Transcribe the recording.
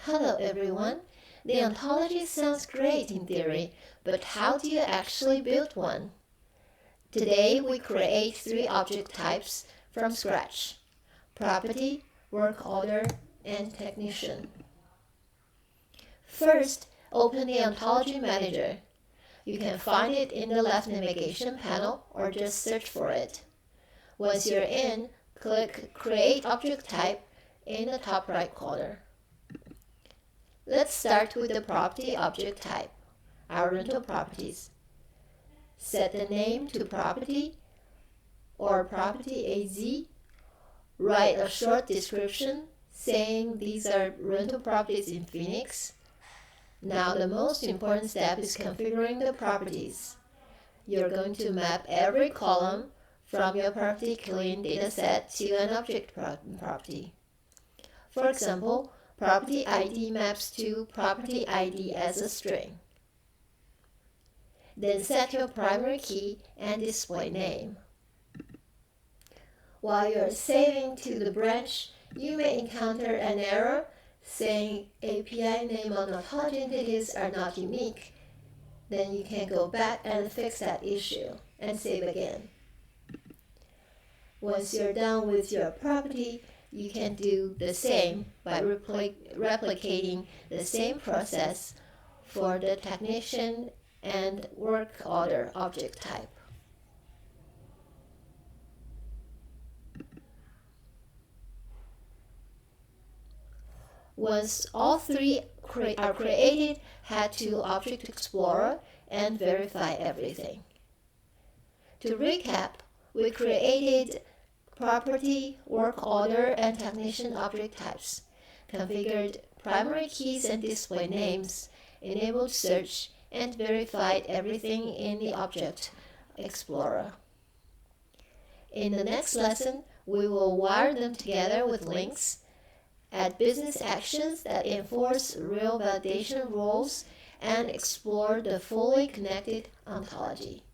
Hello everyone. The ontology sounds great in theory, but how do you actually build one? Today we create 3 object types from scratch: property, work order, and technician. First, open the Ontology Manager. You can find it in the left navigation panel or just search for it. Once you're in, click Create Object Type in the top right corner. Let's start with the property object type, our rental properties. Set the name to property or property AZ. Write a short description saying these are rental properties in Phoenix. Now the most important step is configuring the properties. You're going to map every column from your property clean dataset to an object property. For example, property ID maps to property ID as a string. Then set your primary key and display name. While you're saving to the branch, you may encounter an error saying API name on ontology entities are not unique. Then you can go back and fix that issue and save again. Once you're done with your property, you can do the same by replicating the same process for the technician and work order object type. Once all 3 are created, head to Object Explorer and verify everything. To recap, we created property, work order, and technician object types, configured primary keys and display names, enabled search, and verified everything in the Object Explorer. In the next lesson, we will wire them together with links, add business actions that enforce real validation rules, and explore the fully connected ontology.